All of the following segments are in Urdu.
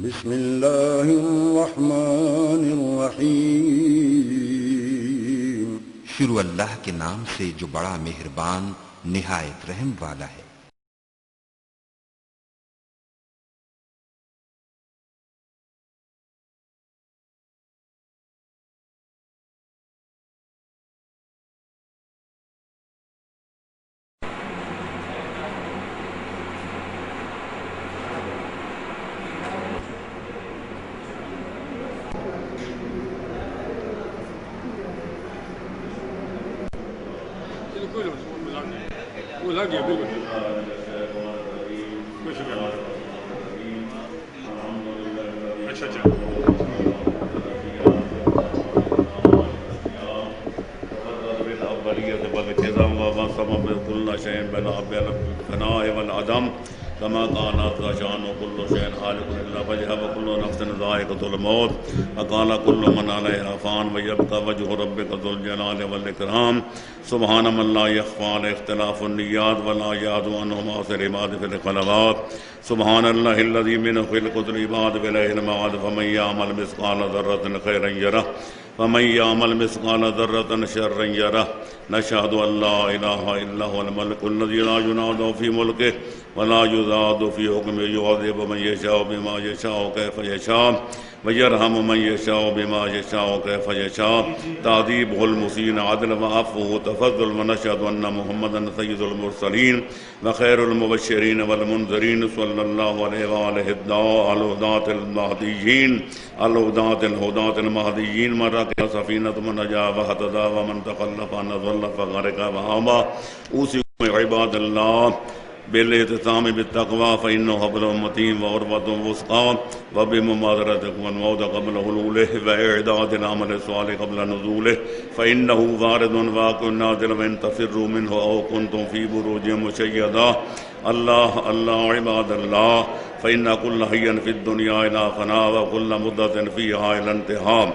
بسم اللہ الرحمن الرحیم۔ شروع اللہ کے نام سے جو بڑا مہربان نہایت رحم والا ہے۔ كما كانت شأن كل شيء خالق إلا وجهه وكل نفس ذائقة الموت وقال كل من عليها فان ويبقى وجه ربك ذو الجلال والإكرام سبحان من لا يخفى عليه اختلاف النيات ولا يعدو عنه معاصر عباد في الخلوات سبحان الله الذي منه خلقة العباد وإليه المعاد فمن يعمل مثقال ذرة خيرا يره ومن يعمل مثقال ذرة شرا يره نشهد أن لا إله إلا هو الملك الذي لا ينادى في ملكه ولا يزاد في حكمه يعذب من يشاء بما يشاء كيف يشاء ويرحم من يشاء بما يشاء كيف يشاء تعذيبه المسيء عدل وعفوه تفضل ونشهد أن محمدا سيد المرسلين وخير المبشرين والمنذرين صلى الله عليه وآله الهداة المهديين الهداة المهديين من ركب سفينة من نجا واهتدى ومن تخلف عن ضل فغرق وهما أوصيكم عباد الله بالاهتمام بالتقوى فإنه حبل متين وعروة وثقى وبمبادرتكم الموت قبل حلوله وإعداد العمل الصالح قبل نزوله فإنه وارد واقع نازل وإن تفروا منه أو كنتم في بروج مشيدة الله عباد الله فإن كل حي في الدنيا إلى فناء وكل مدة فيها إلى انتهاء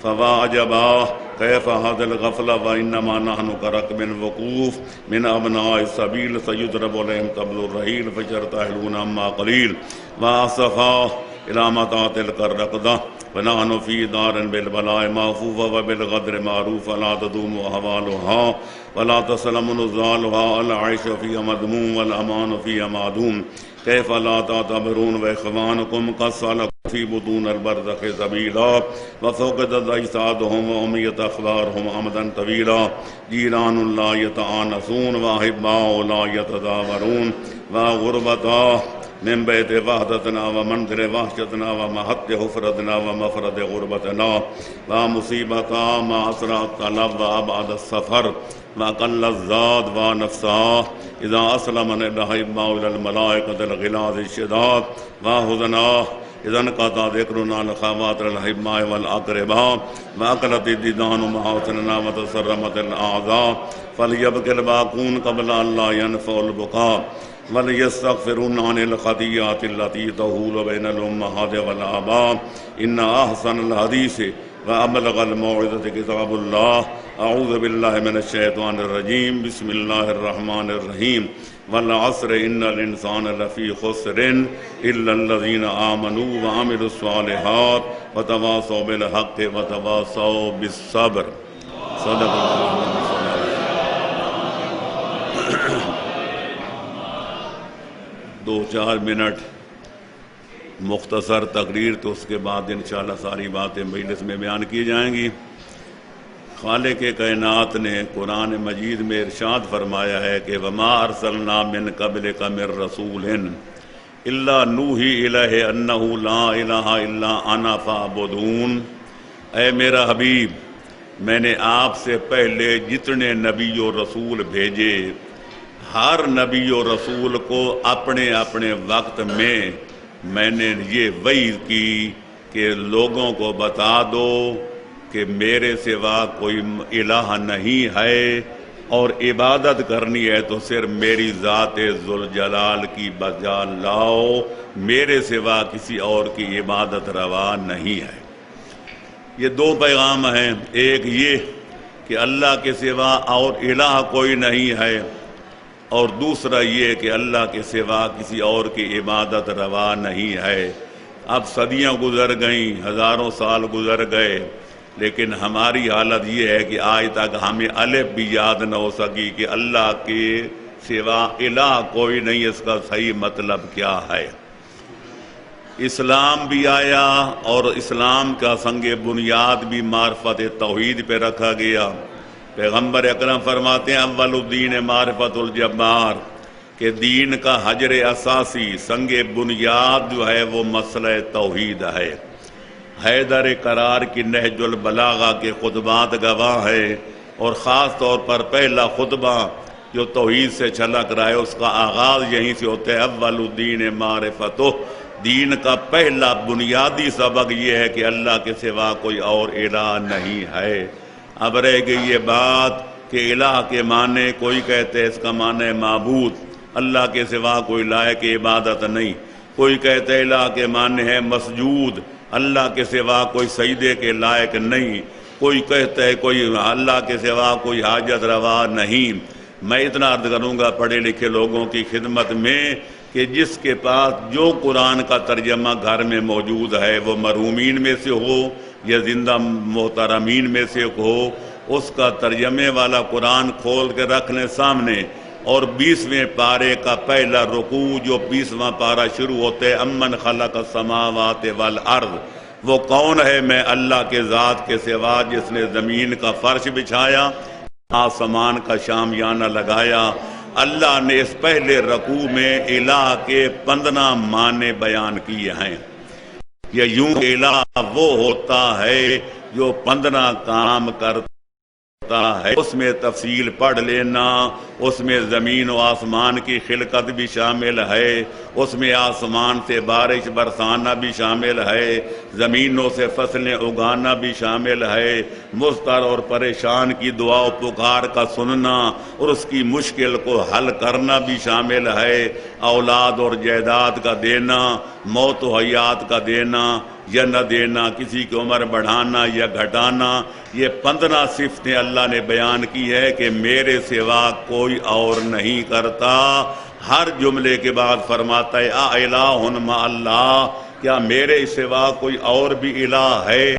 فواجبا كيف هذا الغفلة وإنما نحن كركب وقوف من أبناء السبيل سيضرب عليهم طبل الرحيل فيرتحلون عما قليل وأسفا إلى متى تلك الركضة ونحن في دار بالبلاء معفوفة وبالغدر معروفة لا تدوم أحوالها ولا تسلم نزالها العيش فيها مذموم والأمان فيها معدوم كيف لا تعتبرون وإخوانكم قد سلكوا في بطون البرزخ سبيلا وفقدت أجسادهم وأميت أخبارهم أمدا طويلا جيران لا يتآنسون وأحباء لا يتداورون وغربتا من بيت وحدتنا ومنزل وحشتنا ومحط حفرتنا ومفرد غربتنا ومصيبتا ما أسرع الطلب وأبعد السفر وأقل الزاد ونفسها إذا أسلم الأحباء إلى الملائكة الغلاظ الشداد وحزنا إذا انقطع ذكرنا لخواطر الأحباء والأقرباء وأكلت الديدان محاسننا وتسرمت الأعضاء فليبكي الباقون قبل أن لا ينفع البكاء وليستغفرون عن الخطيئات التي تهول بين الأمهات والآباء إن أحسن الحديث وأبلغ الموعظة كتاب الله أعوذ بالله من الشيطان الرجيم بسم الله الرحمن الرحيم والعصر إن الإنسان لفي خسر إلا الذين آمنوا وعملوا الصالحات وتواصوا بالحق وتواصوا بالصبر صدق الله دو چار منٹ مختصر تقریر تو اس کے بعد انشاءاللہ ساری باتیں مجلس میں بیان کی جائیں گی۔ خالق کائنات نے قرآن مجید میں ارشاد فرمایا ہے کہ وما ارسلنا من قبلک من رسول الا نوحی الیہ انہ لا الہ الا انا فاعبدون۔ اے میرا حبیب، میں نے آپ سے پہلے جتنے نبی و رسول بھیجے، ہر نبی و رسول کو اپنے اپنے وقت میں نے یہ وعید کی کہ لوگوں کو بتا دو کہ میرے سوا کوئی الہ نہیں ہے اور عبادت کرنی ہے تو صرف میری ذات ذوالجلال کی بجا لاؤ، میرے سوا کسی اور کی عبادت روا نہیں ہے۔ یہ دو پیغام ہیں، ایک یہ کہ اللہ کے سوا اور الہ کوئی نہیں ہے، اور دوسرا یہ کہ اللہ کے سوا کسی اور کی عبادت روا نہیں ہے۔ اب صدیاں گزر گئیں، ہزاروں سال گزر گئے، لیکن ہماری حالت یہ ہے کہ آج تک ہمیں الف بھی یاد نہ ہو سکی کہ اللہ کے سوا الہ کوئی نہیں، اس کا صحیح مطلب کیا ہے۔ اسلام بھی آیا اور اسلام کا سنگ بنیاد بھی معرفت توحید پہ رکھا گیا۔ پیغمبر اکرم فرماتے ہیں اول الدین معرفت الجبار، کہ دین کا حجر اساسی سنگ بنیاد جو ہے وہ مسئلہ توحید ہے۔ حیدر قرار کی نہج البلاغہ کے خطبات گواہ ہے، اور خاص طور پر پہلا خطبہ جو توحید سے چھلک رہا ہے اس کا آغاز یہیں سے ہوتا ہے، اول الدین معرفتہ۔ دین کا پہلا بنیادی سبق یہ ہے کہ اللہ کے سوا کوئی اور الہ نہیں ہے۔ اب رہ گئی یہ بات کہ الہ کے معنی، کوئی کہتے ہیں اس کا معنی معبود، اللہ کے سوا کوئی لائق عبادت نہیں۔ کوئی کہتے ہیں الہ کے معنی ہے مسجود، اللہ کے سوا کوئی سجدے کے لائق نہیں۔ کوئی کہتا ہے کوئی اللہ کے سوا کوئی حاجت روا نہیں۔ میں اتنا عرض کروں گا پڑھے لکھے لوگوں کی خدمت میں کہ جس کے پاس جو قرآن کا ترجمہ گھر میں موجود ہے، وہ مرحومین میں سے ہو یا زندہ محترمین میں سے ہو، اس کا ترجمے والا قرآن کھول کے رکھ لیں سامنے، اور 20ویں پارے کا پہلا رکوع جو 20واں پارہ شروع ہوتے امن خلق السماوات والارض، وہ کون ہے؟ میں اللہ کے ذات کے سوا جس نے زمین کا فرش بچھایا، آسمان کا شامیانہ لگایا۔ اللہ نے اس پہلے رکوع میں الہ کے 15 معنی بیان کیے ہیں۔ یہ یوں الہ وہ ہوتا ہے جو 15 کام کرتا ہے، اس میں تفصیل پڑھ لینا، اس میں زمین و آسمان کی خلقت بھی شامل ہے، اس میں آسمان سے بارش برسانا بھی شامل ہے، زمینوں سے فصلیں اگانا بھی شامل ہے، مضطر اور پریشان کی دعا و پکار کا سننا اور اس کی مشکل کو حل کرنا بھی شامل ہے، اولاد اور جائیداد کا دینا، موت و حیات کا دینا یا نہ دینا، کسی کی عمر بڑھانا یا گھٹانا۔ یہ 15 صفتیں اللہ نے بیان کی ہے کہ میرے سوا کوئی اور نہیں کرتا۔ ہر جملے کے بعد فرماتا ہے آ الہ مع اللہ، کیا میرے سوا کوئی اور بھی الہ ہے؟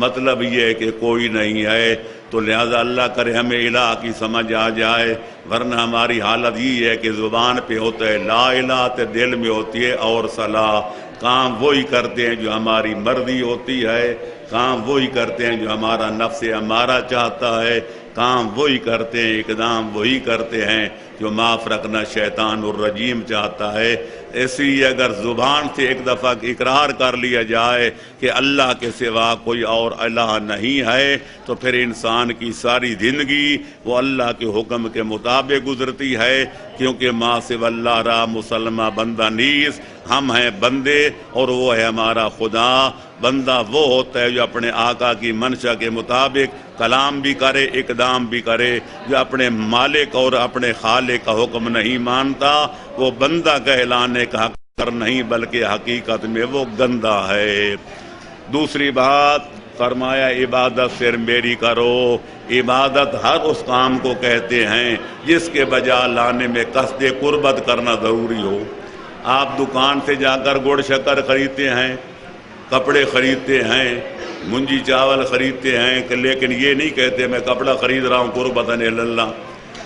مطلب یہ ہے کہ کوئی نہیں ہے۔ تو لہذا اللہ کرے ہمیں الہ کی سمجھ آ جائے، ورنہ ہماری حالت یہ ہے کہ زبان پہ ہوتا ہے لا الہ، تے دل میں ہوتی ہے اور صلاح۔ کام وہی کرتے ہیں جو ہماری مرضی ہوتی ہے، کام وہی کرتے ہیں جو ہمارا نفس ہمارا چاہتا ہے، کام وہی کرتے ہیں، اقدام وہی کرتے ہیں جو معاف رکھنا شیطان الرجیم چاہتا ہے۔ اس لیے اگر زبان سے ایک دفعہ اقرار کر لیا جائے کہ اللہ کے سوا کوئی اور الہ نہیں ہے، تو پھر انسان کی ساری زندگی وہ اللہ کے حکم کے مطابق گزرتی ہے، کیونکہ ما سوی اللہ را مسلمہ بندہ نیز، ہم ہیں بندے اور وہ ہے ہمارا خدا۔ بندہ وہ ہوتا ہے جو اپنے آقا کی منشا کے مطابق کلام بھی کرے، اقدام بھی کرے۔ جو اپنے مالک اور اپنے خالق کا حکم نہیں مانتا، وہ بندہ کہلانے کا حقدار نہیں، بلکہ حقیقت میں وہ گندہ ہے۔ دوسری بات فرمایا عبادت صرف میری کرو۔ عبادت ہر اس کام کو کہتے ہیں جس کے بجا لانے میں قصد قربت کرنا ضروری ہو۔ آپ دکان سے جا کر گڑ شکر خریدتے ہیں، کپڑے خریدتے ہیں، منجی چاول خریدتے ہیں، لیکن یہ نہیں کہتے میں کپڑا خرید رہا ہوں قربتاً الی اللہ،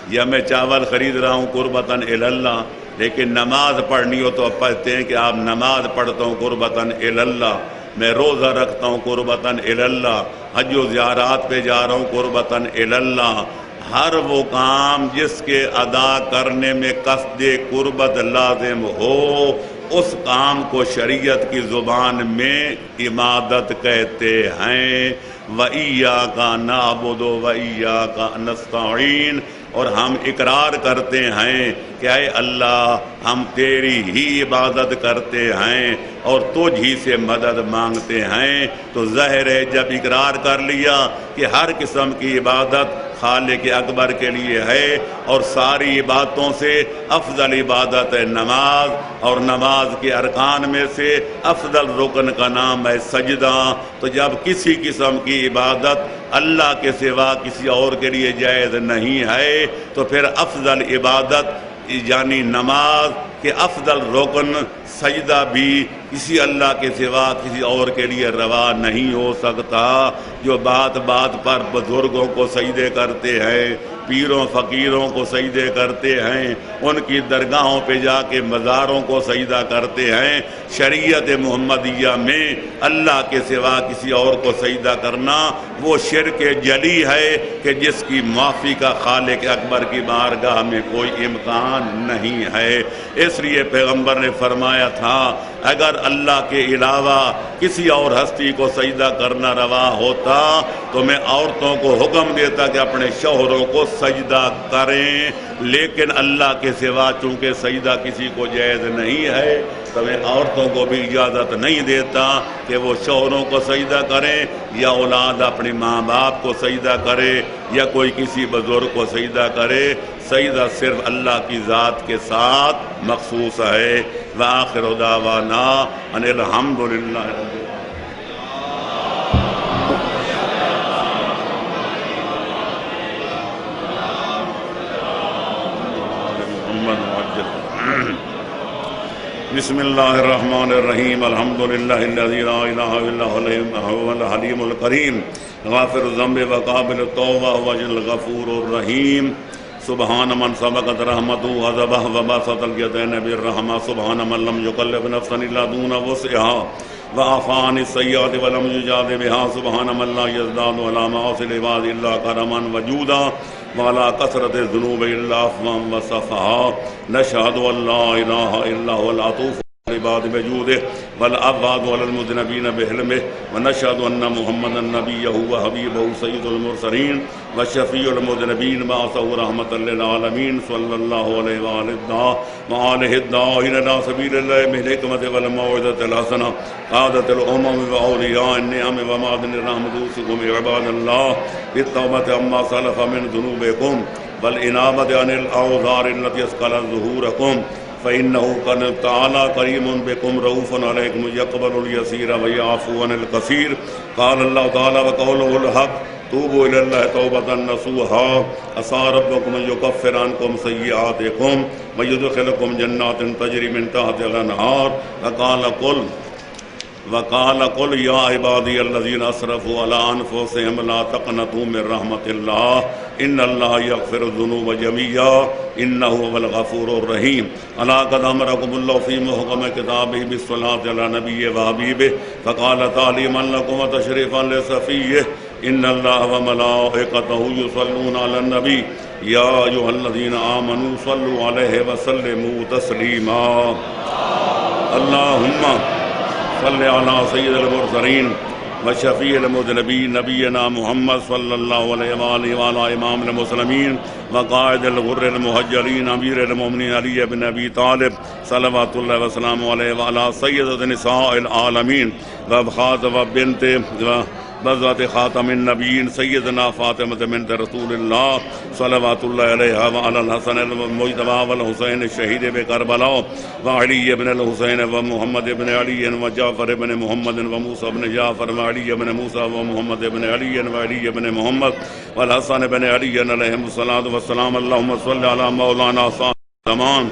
یا میں چاول خرید رہا ہوں قربتاً الی اللہ۔ لیکن نماز پڑھنی ہو تو آپ کہتے ہیں کہ آپ نماز پڑھتا ہوں قربتاً الی اللہ، میں روزہ رکھتا ہوں قربتاً الی اللہ، حج و زیارات پہ جا رہا ہوں قربتاً الی اللہ۔ ہر وہ کام جس کے ادا کرنے میں قصد قربت لازم ہو، اس کام کو شریعت کی زبان میں عبادت کہتے ہیں۔ وَإِيَّاكَ نَعْبُدُ وَإِيَّاكَ نَسْتَعِينُ، اور ہم اقرار کرتے ہیں کہ اے اللہ ہم تیری ہی عبادت کرتے ہیں اور تجھ ہی سے مدد مانگتے ہیں۔ تو ظاہر ہے جب اقرار کر لیا کہ ہر قسم کی عبادت خالق اکبر کے لیے ہے، اور ساری عبادتوں سے افضل عبادت ہے نماز، اور نماز کے ارکان میں سے افضل رکن کا نام ہے سجدہ، تو جب کسی قسم کی عبادت اللہ کے سوا کسی اور کے لیے جائز نہیں ہے، تو پھر افضل عبادت یعنی نماز کہ افضل رکن سجدہ بھی کسی اللہ کے سوا کسی اور کے لیے روا نہیں ہو سکتا۔ جو بات بات پر بزرگوں کو سجدے کرتے ہیں، پیروں فقیروں کو سجدے کرتے ہیں، ان کی درگاہوں پہ جا کے مزاروں کو سجدہ کرتے ہیں، شریعت محمدیہ میں اللہ کے سوا کسی اور کو سجدہ کرنا وہ شرک جلی ہے کہ جس کی معافی کا خالق اکبر کی بارگاہ میں کوئی امکان نہیں ہے۔ اس لیے پیغمبر نے فرمایا تھا اگر اللہ کے علاوہ کسی اور ہستی کو سجدہ کرنا روا ہوتا تو میں عورتوں کو حکم دیتا کہ اپنے شوہروں کو سجدہ کریں، لیکن اللہ کے سوا چونکہ سجدہ کسی کو جائز نہیں ہے تو میں عورتوں کو بھی اجازت نہیں دیتا کہ وہ شوہروں کو سجدہ کریں یا اولاد اپنے ماں باپ کو سجدہ کرے یا کوئی کسی بزرگ کو سجدہ کرے۔ سجدہ صرف اللہ کی ذات کے ساتھ مخصوص ہے۔ وآخر دعوانا ان الحمد للہ رب العالمین۔ بسم اللہ الرحمن الرحیم الحمدللہ الذی لا الہ الا هو الحلیم الکریم غافر الذنب وقابل التوبہ وجل الغفور الرحیم۔ سبحان من سبقت رحمتہ غضبہ وبسط الیدین بالرحمہ، سبحان من لم یکلف نفسا الا دون وسعها وعفا عن السیئات ولم یجاد بها، سبحان من لا یزداد ولا معاصی العباد الا کرما وجودا وعلى كثرة الذنوب إلا عفوا وصفحا، نشهد أن لا إله إلا هو العطوف العباد بجوده والعباد على المذنبين بحلمه، ونشهد أن محمدا نبيه وحبيبه سيد المرسلين وشفيع المذنبين بعثه رحمة للعالمين صلى الله عليه وآله الداعين إلى سبيل الله بالحكمة والموعظة الحسنة، قادة الأمم وأولياء النعم ومعدن الرحمة، أوصيكم عباد الله بالتوبة عما سلف من ذنوبكم والإنابة عن الأوزار التي أثقلت ظهوركم، فإنه كان تعالى كريم بكم رؤوف عليكم يقبل اليسير ويعفو عن الكثير، قال الله تعالى وقوله الحق توبوا إلى الله توبة نصوحا، عسى ربكم أن يكفر عنكم سيئاتكم ويدخلكم جنات تجري من تحتها الأنهار، وقال قل يا عبادي الذين اسرفوا على انفسهم لا تقنطوا من رحمة الله ان الله يغفر الذنوب جميعا انه هو الغفور الرحيم، الا قد امركم الله في محكم كتابه بالصلاة على نبيه وحبيبه، فقال تعليما لكم وتشريفا لصفيه ان الله وملائكته يصلون على النبي يا ايها الذين امنوا صلوا عليه وسلموا تسليما، اللهم صل على سید المرسلین وشفیع المذنبین نبینا محمد صلی اللہ علیہ وآلہ وعلی امام المسلمین وقائد الغر المحجلین امیر المؤمنین علی بن ابی طالب صلوات اللہ وسلام علیہ وعلی سیدۃ نساء العالمین وبخات وبنت بذات خاتم النبیین سیدنا فاطمہ بنت رسول اللہ صلوات اللہ علیہ وعلی الحسن المجتبی والحسین الشہید بکربلا وعلی بن الحسین ومحمد بن علی وجعفر بن محمد وموسیٰ بن جعفر وعلی بن موسیٰ ومحمد بن علی وعلی بن محمد والحسن بن علی علیہم الصلاۃ والسلام، اللہم صل علی مولانا صاحب زمان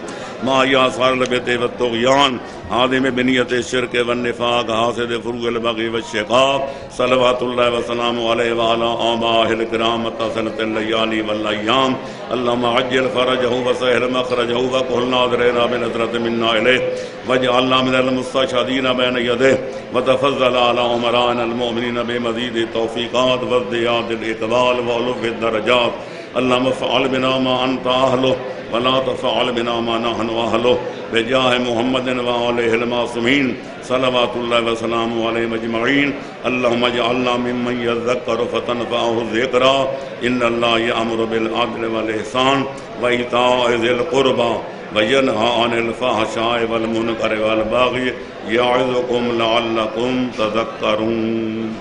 ما یاسار البیت والطغیان عادم بنیت الشرک والنفاق حاسد فروع البغی والشقاق صلوات اللہ وسلام علیہ وعلی آبائہ الکرام متصلۃ اللیالی والایام، اللہم عجل فرجہ وسہل مخرجہ وکہل ناظرنا بنظرۃ منا الیہ واجعلنا من المستشہدین بین یدہ وتفضل علی عمران المؤمنین بمزید توفیقات وازدیاد الاقبال وعلو الدرجات، اللہم افعل بنا ما انت اہلہ ولا تفعل بنا ما نحن اہلہ بجاہ محمد وآلہ المعصومین صلوات اللہ وسلام علیہ اجمعین، اللہم اجعلنا ممن یذکر فتنفعہ الذکرى ان اللہ یأمر بالعدل والإحسان وإیتاء ذی القربى وینہی عن الفحشاء والمنکر والبغی یعظکم لعلکم تذکرون۔